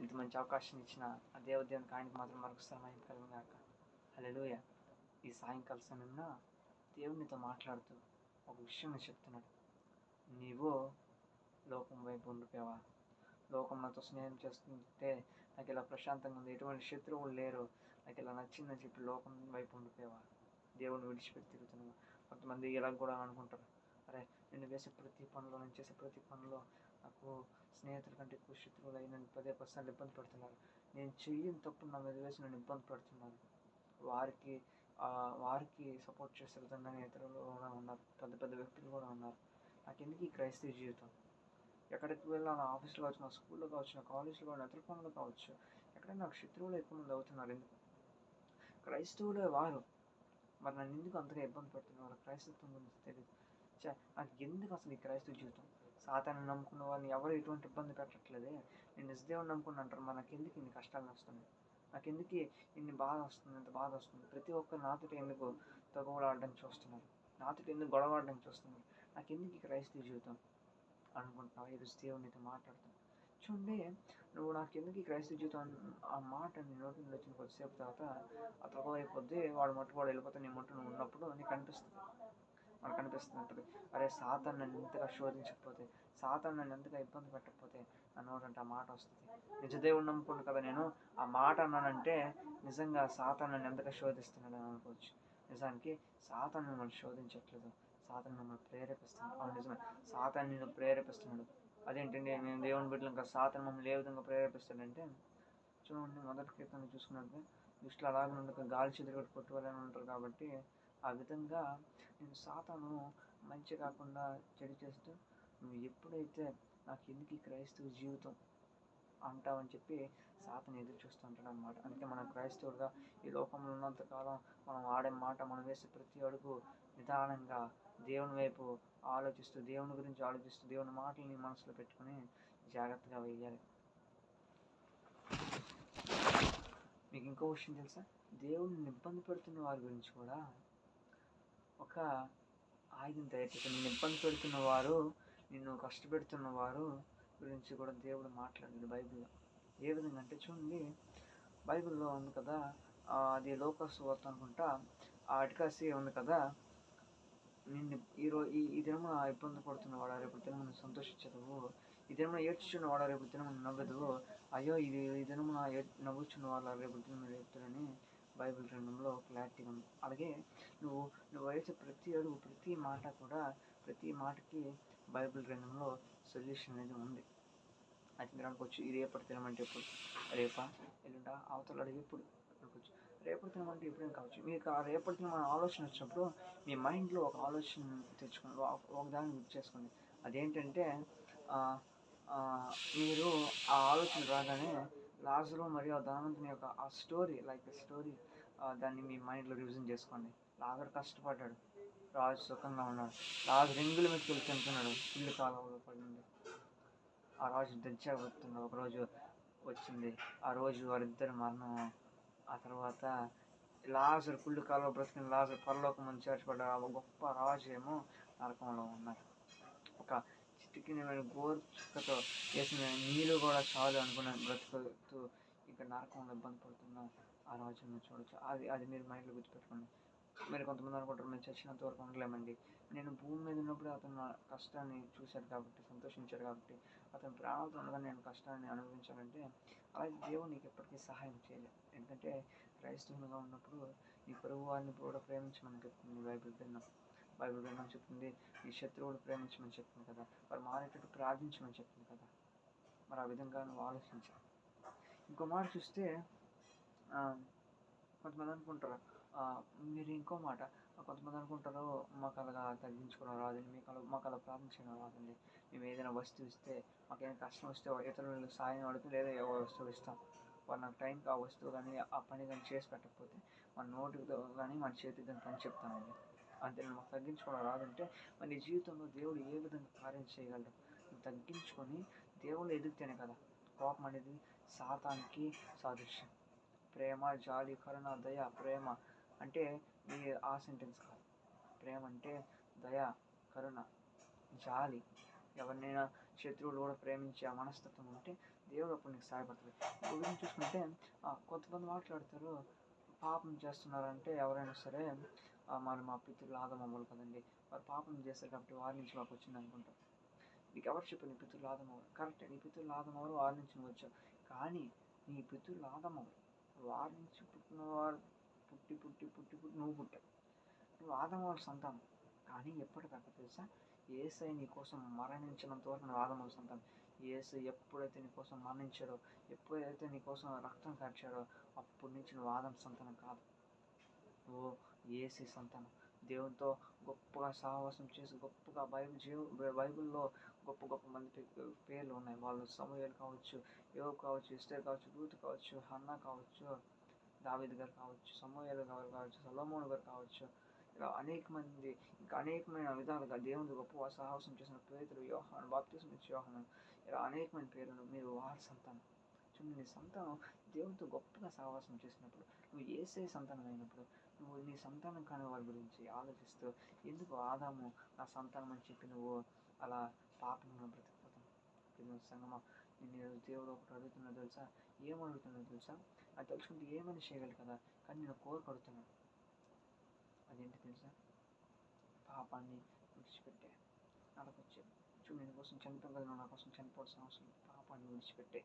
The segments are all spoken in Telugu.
ఇంత మంచి అవకాశం ఇచ్చిన ఆ దేవునికి ఆయనకు మాత్రం మరొకసారి మహిమ కలుగును గాక. హల్లెలూయా. ఈ సాయంకాల సమయంలో దేవుడు నీతో మాట్లాడుతూ ఒక విషయం చెప్తున్నాడు. నీవు లోకం వైపు ఉండిపోయావా? లోకం నాతో స్నేహం చేస్తుంటే నాకు ఇలా ప్రశాంతంగా ఉంది, ఎటువంటి శత్రువులు లేరు, నాకు ఇలా నచ్చిందని చెప్పి లోకం వైపు ఉండిపోయావా? దేవుడిని విడిచిపెట్టి తిరుగుతున్నావా? కొంతమంది ఇలా కూడా అనుకుంటారు, అరే నేను వేసే ప్రతి పనిలో, నేను చేసే ప్రతి పనిలో నాకు స్నేహితుల కంటే ఎక్కువ శత్రువులు అయి నన్ను 10% ఇబ్బంది పెడుతున్నారు. నేను చెయ్యని తప్పు నా మీద వేసి నన్ను ఇబ్బంది పెడుతున్నారు. వారికి సపోర్ట్ చేసే విధంగానే ఇతరులు కూడా ఉన్నారు, పెద్ద పెద్ద వ్యక్తులు కూడా ఉన్నారు. నాకెందుకు ఈ క్రైస్తవ జీవితం? ఎక్కడికి వెళ్ళినా, నా ఆఫీస్లో కావచ్చు, నా స్కూల్లో కావచ్చు, నా కాలేజ్లో కావచ్చు, ఇతర పనులు కావచ్చు, ఎక్కడైనా నాకు శత్రువులు ఎక్కువ మంది అవుతున్నారు. ఎందుకు? క్రైస్తవులే వారు, మరి నన్ను ఎందుకు అంతగా ఇబ్బంది పెడుతున్నారు? క్రైస్తత్వం గురించి తెలియదు. నాకు ఎందుకు అసలు ఈ క్రైస్తవ జీవితం? సాతాన్ని నమ్ముకున్న వాళ్ళని ఎవరు ఎటువంటి ఇబ్బంది పెట్టట్లేదే. నేను నిజదేవుని నమ్ముకుని అంటారు, మరి నాకు ఎందుకు ఇన్ని కష్టాలు వస్తున్నాయి? నాకు ఎందుకు ఇన్ని బాధ వస్తుంది, ఇంత బాధ వస్తుంది? ప్రతి ఒక్కరు నాతో ఎందుకు తగువలాడడానికి చూస్తున్నారు, నాతో ఎందుకు గొడవడడానికి చూస్తున్నారు? నాకు ఎందుకు ఈ క్రైస్తవ జీవితం అనుకుంటున్నావు? ఈరోజు దేవుడు నీతో మాట్లాడుతాను. చూడండి, నువ్వు నాకు ఎందుకు ఈ క్రైస్తవ జీవితం ఆ మాట నీ నోటి నుండి వచ్చిన కొద్దిసేపు తర్వాత ఆ తక్కువ అయిపోద్ది, వాడు వెళ్ళిపోతే నీ మట్టు నువ్వు ఉన్నప్పుడు నీకు అనిపిస్తుంది, మనకు అనిపిస్తుంటుంది, అరే సాతాను నన్ను ఎంతగా శోధించకపోతే, సాతాను నన్ను ఎంతగా ఇబ్బంది పెట్టకపోతే నా నోటంటే ఆ మాట వస్తుంది. నిజదేవుడు నమ్ముకుంటు కదా నేను ఆ మాట అన్నానంటే నిజంగా సాతాను నన్ను ఎంతగా శోధిస్తున్నాడు అని అనుకోవచ్చు. నిజానికి సాతాను మిమ్మల్ని శోధించట్లేదు, సాతాను మిమ్మల్ని ప్రేరేపిస్తున్నాడు. అవును నిజమే, సాతాను నిన్ను ప్రేరేపిస్తున్నాడు. అదేంటండి, నేను దేవుని బిడ్డలు ఇంకా సాతాను మమ్మల్ని ఏ విధంగా ప్రేరేపిస్తాడంటే, చూడండి మొదటి కీర్తన చూసుకున్నట్టు దుష్టులు అలాగే ఉండక గాలి చెదరగొట్టు కొట్టుకోవాలని ఉంటారు. కాబట్టి ఆ విధంగా నేను సాతాను మంచి కాకుండా చెడు చేస్తూ, నువ్వు ఎప్పుడైతే నాకు ఎందుకు ఈ క్రైస్తవ జీవితం అంటావని చెప్పి సాతాను ఎదురు చూస్తూ ఉంటాడు అనమాట. అందుకే మనం క్రైస్తవులుగా ఈ లోకంలో ఉన్నంతకాలం మనం ఆడే మాట, మనం వేసే ప్రతి అడుగు నిదానంగా దేవుని వైపు ఆలోచిస్తూ, దేవుని గురించి ఆలోచిస్తూ, దేవుని మాటలని మనసులో పెట్టుకుని జాగ్రత్తగా వేయాలి. మీకు ఇంకో విషయం తెలుసా? దేవుడిని ఇబ్బంది పెడుతున్న వారి గురించి కూడా ఒక ఆయుధం తయారు చేశాడు. నిన్ను ఇబ్బంది పెడుతున్న వారు, నిన్ను కష్టపెడుతున్న వారు గురించి కూడా దేవుడు మాట్లాడాడు బైబిల్లో. ఏ విధంగా అంటే చూడండి, బైబిల్లో ఉంది కదా, అది లోకాసు వార్త అనుకుంటా, ఆ అటికాసి ఉంది కదా, నిన్ను ఈ దినమున ఇబ్బంది పడుతున్నవాడా రేపు దినమున సంతోషించదువు, ఈ దినమున ఏడ్చుచున్నవాడా రేపు దినమున నవ్వెదువు, అయ్యో ఈ దినమున నవ్వుచున్న వాళ్ళ రేపు దినమున ఏడుతురని బైబిల్ గ్రంథంలో క్లారిటీగా ఉంది. అలాగే నువ్వు వేసే ప్రతి అడుగు, ప్రతి మాట కూడా, ప్రతి మాటకి బైబిల్ గ్రంథంలో సొల్యూషన్ అనేది ఉంది. అది మీరు అనుకోవచ్చు, ఇది ఎప్పటి తినమంటే ఎప్పుడు, రేపా ఎల్లుండా, అవతల అడిగి ఎప్పుడు అనుకోవచ్చు. రేపటి తినమంటే ఎప్పుడేం కావచ్చు. మీకు ఆ రేపటి తిన ఆలోచన వచ్చినప్పుడు మీ మైండ్లో ఒక ఆలోచన తెచ్చుకోండి, ఒక దాన్ని గుర్తు చేసుకోండి. అదేంటంటే మీరు ఆ ఆలోచన రాగానే లాజరు మరియు ఆ ధనవంతుని యొక్క ఆ స్టోరీ, లైక్ స్టోరీ, దాన్ని మీ మైండ్లో రివిజన్ చేసుకోండి. లాజరు కష్టపడ్డాడు, రాజు సుఖంగా ఉన్నాడు. రాజు రింగుల మీద తింటున్నాడు, ఇల్లు కాలంలో పడింది. ఆ రాజు దర్జాగా ఒకరోజు వచ్చింది, ఆ రోజు వారిద్దరు మరణం. ఆ తర్వాత లాజరు కుళ్ళు కాలంలో బ్రతికిన లాజరు పరలోకం చేర్చబడ్డ గొప్ప రాజు ఏమో నరకంలో ఉన్నారు. ఒక చిటికిన గోరు చుక్కతో వేసిన నీళ్ళు కూడా చాలు అనుకున్నాను బ్రతుకుతూ ఇంకా నరకంలో ఇబ్బంది పడుతున్నా ఆ రోజును చూడొచ్చు. అది మీరు మైండ్లో గుర్తుపెట్టుకోండి. మీరు కొంతమంది అనుకుంటారు, మేము చచ్చినంత వరకు ఉండలేమండి. నేను భూమి మీద ఉన్నప్పుడే అతను నా కష్టాన్ని చూశాడు కాబట్టి, సంతోషించాడు కాబట్టి, అతను ప్రాణాలతో ఉండగా నేను కష్టాన్ని అనుభవించాలంటే అలాగే దేవుడు నీకు ఎప్పటికీ సహాయం చేయలేదు. ఎందుకంటే క్రైస్తవులుగా ఉన్నప్పుడు నీ పొరుగు వారిని కూడా ప్రేమించమని చెప్తుంది బైబిల్ గ్రంథం చెప్తుంది. నీ శత్రువులు ప్రేమించమని చెప్తుంది కదా, వారు మారేటట్టు ప్రార్థించమని చెప్తుంది కదా. మరి ఆ విధంగా నువ్వు ఆలోచించాలి. ఇంకో మాట చూస్తే కొంతమంది అనుకుంటారు, మీరు ఇంకో మాట, కొంతమంది అనుకుంటారు, మాకు అలాగా తగ్గించుకోవడం రాదండి, మాకు అలా ప్రార్థించడం రాదండి. మేము ఏదైనా వస్తువు ఇస్తే, మాకేదైనా కష్టం వస్తే ఇతరులకు సాయం అడుగుతూ లేదా ఏ వస్తువు ఇస్తాం, వాళ్ళు నాకు టైంకి ఆ వస్తువు కానీ ఆ పని కానీ చేసి పెట్టకపోతే మన నోటితో కానీ మన చేతికి కానీ పని చెప్తామండి. అంతే, మాకు తగ్గించుకోవడం రాదంటే మరి నీ జీవితంలో దేవుడు ఏ విధంగా కార్యం చేయగలడు? నువ్వు తగ్గించుకొని దేవుళ్ళు ఎదిగితేనే కదా. కోపం అనేది సాతానికి సాదృశ్యం. ప్రేమ, జాలి, కరుణ, దయ. ప్రేమ అంటే ఈ ఆ సెంటెన్స్ కాదు. ప్రేమ అంటే దయ, కరుణ, జాలి. ఎవరినైనా శత్రువులు కూడా ప్రేమించే ఆ మనస్తత్వం ఉంటే దేవుడు అప్పుడు నీకు సహాయపడతాడు. ఉదాహరణ చూసుకుంటే కొంతమంది మాట్లాడతారు, పాపం చేస్తున్నారంటే ఎవరైనా సరే మరి మా పితృలు ఆదమవ్వలు కదండి, వారు పాపం చేస్తారు కాబట్టి వారి నుంచి మాకు వచ్చింది అనుకుంటారు. నీకు ఎవరు చెప్పారు నీ పితృలు ఆదమవ్వరు? కరెక్టే, నీ పితృలు ఆదమవ్వరు, వారి నుంచి నువ్వు వచ్చావు. కానీ నీ పితృలు ఆదమవ్వరు, వారి నుంచి పుట్టిన వారు పుట్టి పుట్టి పుట్టి పుట్టి నువ్వు పుట్టావు. నువ్వు ఆదమవ్వల సంతానం. కానీ ఎప్పటికక్కడ తెలుసా, యేసయ్య నీ కోసం మరణించినంత వరకు నువ్వు ఆదమవ్వల సంతానం. యేసయ్య ఎప్పుడైతే నీ కోసం మరణించాడో, ఎప్పుడైతే నీ కోసం రక్తం కార్చాడో, అప్పటి నుంచి నువ్వు ఆదం సంతానం కాదు, నువ్వు యేసయ్య సంతానం. దేవునితో గొప్పగా సహవాసం చేసి గొప్పగా బైబిల్లో గొప్ప గొప్ప మంది పేర్లు ఉన్నాయి. వాళ్ళు సమూయేలు కావచ్చు, యోబు కావచ్చు, ఎస్తేర్ కావచ్చు, రూతు కావచ్చు, హన్నా కావచ్చు, దావీదు గారు కావచ్చు, సమూయేలు గారు కావచ్చు, సొలొమోను గారు కావచ్చు, ఇలా అనేక మంది, ఇంకా అనేకమైన విధాలుగా దేవుని గొప్ప సాహసం చేసిన పేతురు, యోహాను, బాప్తిసం ఇచ్చే యోహాను, ఇలా అనేకమైన పేర్లను మీరు వారి సంతానం. చూడండి, నీ సంతానం దేవునితో గొప్పగా సహవాసం చేసినప్పుడు, నువ్వు యేసయ్య సంతానం అయినప్పుడు, నువ్వు నీ సంతానం కాని వారి గురించి ఆలోచిస్తూ ఎందుకు ఆదాము నా సంతానం అని చెప్పి నువ్వు అలా పాపంలో బ్రతికిపోతావు. సంగమా, నేను దేవుడు ఒకటి అడుగుతున్నా తెలుసా, ఏమడుగుతున్నా తెలుసా, అది తెలుసుకుంటే ఏమైనా చేయగలరు కదా, కానీ నేను కోరుకొడుతున్నాను. అదేంటి తెలుసా, పాపాన్ని విడిచిపెట్టే నరకొచ్చే. చూడు, నేను కోసం చనిపోయాను కదా, నువ్వు నా కోసం చనిపోవాల్సిన అవసరం లేదు. పాపాన్ని విడిచిపెట్టే,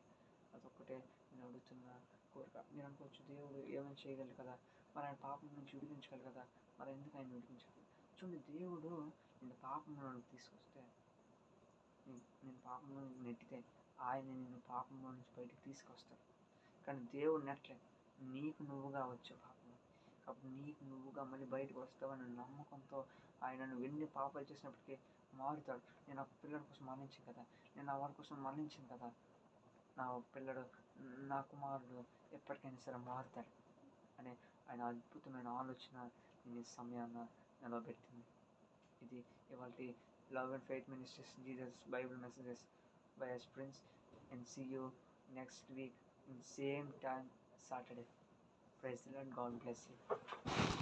అదొక్కటే నేను అడుగుతున్న కోరిక. నేను అనుకోవచ్చు, దేవుడు ఏమైనా చేయగలరు కదా, మరి ఆయన పాపం నుంచి విడిపించగలరు కదా, మరి ఎందుకు ఆయన విడిపించగలరు? చూడండి, దేవుడు నేను పాపంలో తీసుకొస్తే, నేను పాపంలో నెట్టితే ఆయన నిన్ను పాపంలో నుంచి బయటికి తీసుకొస్తాడు. కానీ దేవుడు నెట్టలేదు, నీకు నువ్వుగా వచ్చే పాపంలో. కాబట్టి నీకు నువ్వుగా మళ్ళీ బయటకు వస్తావని నమ్మకంతో ఆయన నువ్వు ఎన్ని పాపాలు చేసినప్పటికీ మారుతాడు. నేను ఆ పిల్లడి కోసం మరణించాను కదా, నేను ఆ వాడి కోసం మరణించాను కదా, నా పిల్లడు, నా కుమారుడు ఎప్పటికైనా సరే మారుతాడు అనే ఆయన అద్భుతమైన ఆలోచన నేను ఈ సమయాన్ని నిలబెట్టింది. ఇది ఇవాళ love and faith ministries Jesus Bible messages by us Prince, and see you next week in same time Saturday. Praise the Lord. God bless you.